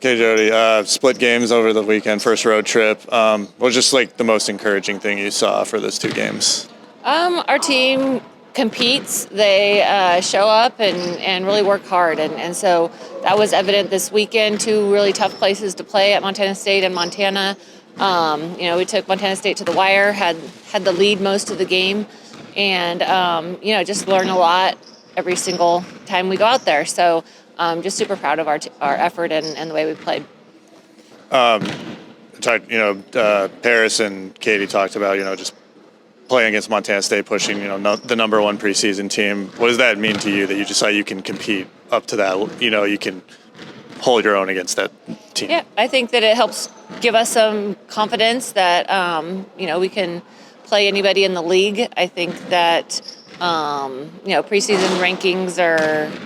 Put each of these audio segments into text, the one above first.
Okay, Joddie, split games over the weekend, first road trip. What was just like the most encouraging thing you saw for those 2 games? Our team competes. They show up and really work hard. And so that was evident this weekend. 2 really tough places to play at Montana State and Montana. We took Montana State to the wire, had the lead most of the game, and, just learn a lot every single time we go out there. So just super proud of our effort and the way we played. Paris and Katie talked about, just playing against Montana State, pushing, the number 1 preseason team. What does that mean to you that you just saw you can compete up to that? You can hold your own against that team? Yeah, I think that it helps give us some confidence that, we can play anybody in the league. I think that, preseason rankings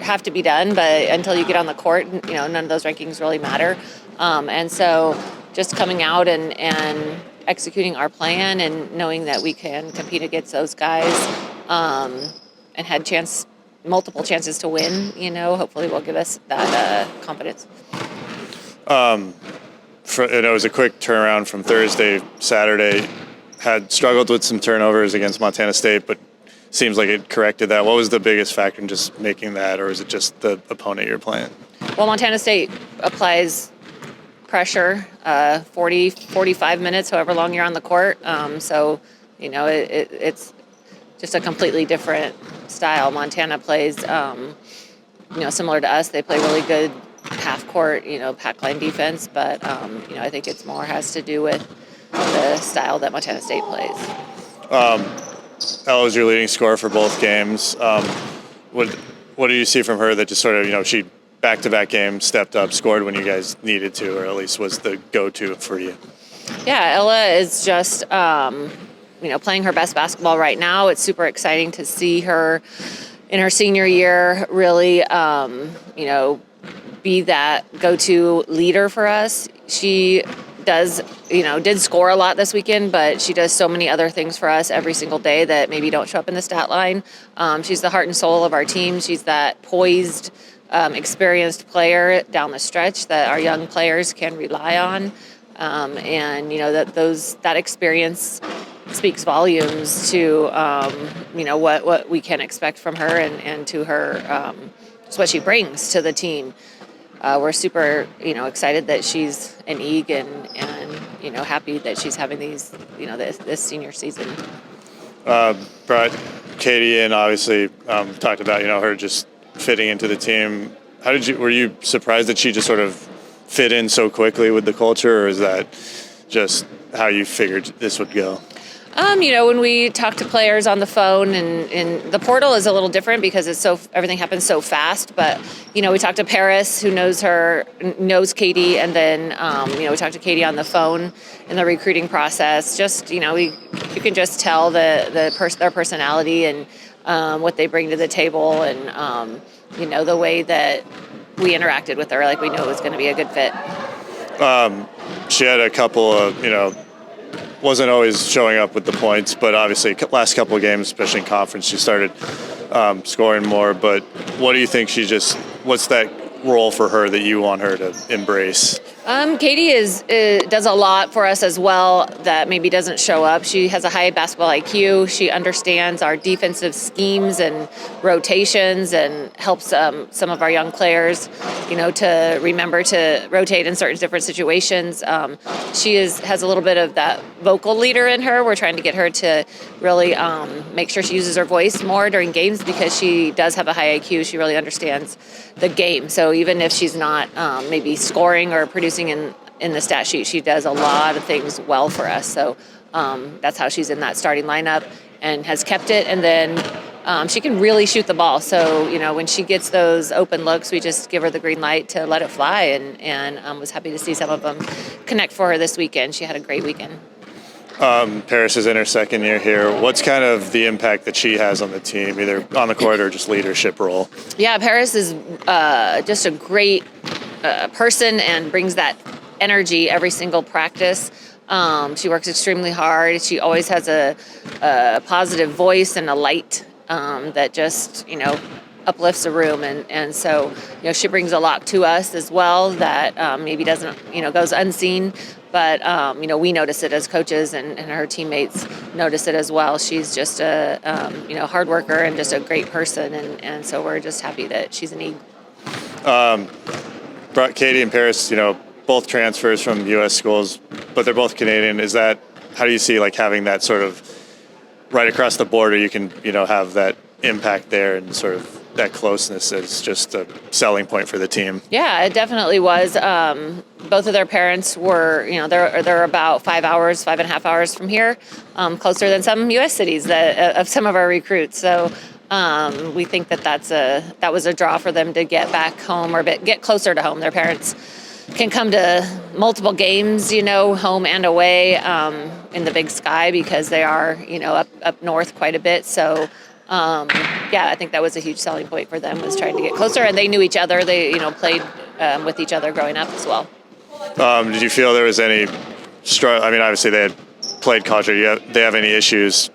have to be done, but until you get on the court, none of those rankings really matter. And so just coming out and executing our plan and knowing that we can compete against those guys and had multiple chances to win, hopefully will give us that confidence. It was a quick turnaround from Thursday, Saturday. Had struggled with some turnovers against Montana State, but seems like it corrected that. What was the biggest factor in just making that, or is it just the opponent you're playing? Well, Montana State applies pressure 40, 45 minutes, however long you're on the court. It's just a completely different style. Montana plays, similar to us. They play really good half-court, pack line defense, but, I think it's more has to do with the style that Montana State plays. Ella was your leading scorer for both games. What do you see from her that just sort of, she back-to-back games stepped up, scored when you guys needed to, or at least was the go-to for you? Yeah, Ella is just, playing her best basketball right now. It's super exciting to see her in her senior year really, be that go-to leader for us. She did score a lot this weekend, but she does so many other things for us every single day that maybe don't show up in the stat line. She's the heart and soul of our team. She's that poised, experienced player down the stretch that our young players can rely on. That experience speaks volumes to, what we can expect from her and to her, just what she brings to the team. We're super, excited that she's an EG and happy that she's having these, this senior season. Brought Katie in, obviously, talked about, her just fitting into the team. Were you surprised that she just sort of fit in so quickly with the culture, or is that just how you figured this would go? When we talk to players on the phone and the portal is a little different because everything happens so fast. But, we talked to Paris, who knows Katie. And then, we talked to Katie on the phone in the recruiting process. Just, you can just tell their personality and what they bring to the table. And, the way that we interacted with her, like we knew it was going to be a good fit. She had a couple of, wasn't always showing up with the points, but obviously last couple of games, especially in conference, she started scoring more. But what do you think what's that role for her that you want her to embrace? Katie does a lot for us as well that maybe doesn't show up. She has a high basketball IQ. She understands our defensive schemes and rotations and helps some of our young players, to remember to rotate in certain different situations. She has a little bit of that vocal leader in her. We're trying to get her to really make sure she uses her voice more during games because she does have a high IQ. She really understands the game. So even if she's not maybe scoring or producing in the stat sheet, she does a lot of things well for us. So that's how she's in that starting lineup and has kept it. And then she can really shoot the ball. So, when she gets those open looks, we just give her the green light to let it fly. And was happy to see some of them connect for her this weekend. She had a great weekend. Paris is in her second year here. What's kind of the impact that she has on the team, either on the court or just leadership role? Yeah, Paris is just a great person and brings that energy every single practice. She works extremely hard. She always has a positive voice and a light that just, uplifts a room, and so she brings a lot to us as well that maybe doesn't goes unseen, but we notice it as coaches, and her teammates notice it as well. She's just a hard worker and just a great person, and so we're just happy that she's an Eagle. Katie and Paris, both transfers from U.S. schools, but they're both Canadian. How do you see having that sort of right across the border? You can have that impact there, and sort of that closeness is just a selling point for the team. Yeah, it definitely was. Both of their parents were, they're about 5.5 hours from here, closer than some U.S. cities of some of our recruits. So we think that was a draw for them to get back home or get closer to home. Their parents can come to multiple games, home and away in the Big Sky, because they are, up north quite a bit. So. I think that was a huge selling point for them, was trying to get closer, and they knew each other. They, played with each other growing up as well. Did you feel there was any struggle? I mean, obviously they had played culture. They have any issues,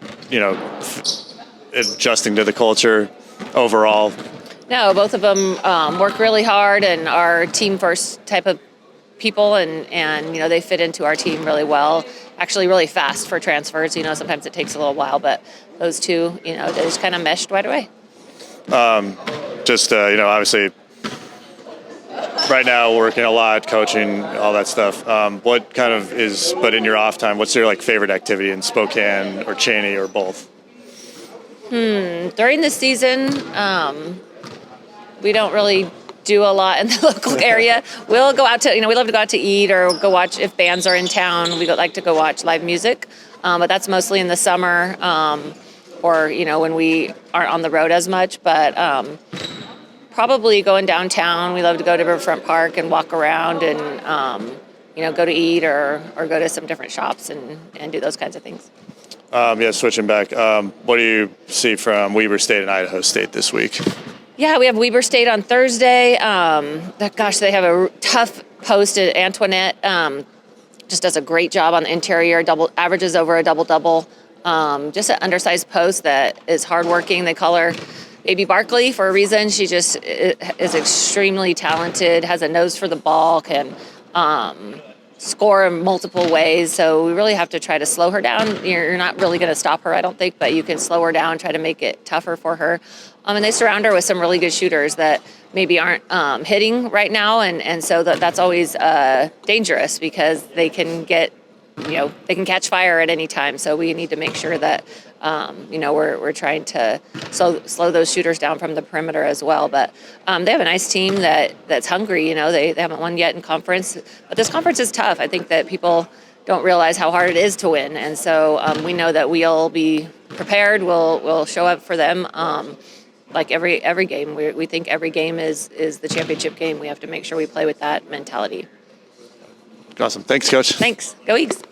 adjusting to the culture overall? No, both of them work really hard and are team first type of people, and they fit into our team really well. Actually, really fast for transfers. Sometimes it takes a little while, but those two, they just kind of meshed right away. Obviously, right now working a lot, coaching, all that stuff. What kind of but in your off time, what's your favorite activity in Spokane or Cheney or both? During the season, we don't really do a lot in the local area. We'll go out to, we love to go out to eat or go watch, if bands are in town, we like to go watch live music. But that's mostly in the summer, or, when we aren't on the road as much. But probably going downtown. We love to go to Riverfront Park and walk around and, go to eat or go to some different shops and do those kinds of things. Switching back, what do you see from Weber State and Idaho State this week? Yeah, we have Weber State on Thursday. They have a tough post. Antoinette just does a great job on the interior, averages over a double-double. Just an undersized post that is hardworking. They call her Baby Barkley for a reason. She just is extremely talented, has a nose for the ball, can score in multiple ways. So we really have to try to slow her down. You're not really going to stop her, I don't think, but you can slow her down, try to make it tougher for her. And they surround her with some really good shooters that maybe aren't hitting right now. And so that's always dangerous, because they can they can catch fire at any time. So we need to make sure that, we're trying to slow those shooters down from the perimeter as well. But they have a nice team that's hungry. They haven't won yet in conference, but this conference is tough. I think that people don't realize how hard it is to win. And so we know that we'll be prepared. We'll show up for them. Like every game, we think every game is the championship game. We have to make sure we play with that mentality. Awesome. Thanks, Coach. Thanks. Go Eagles.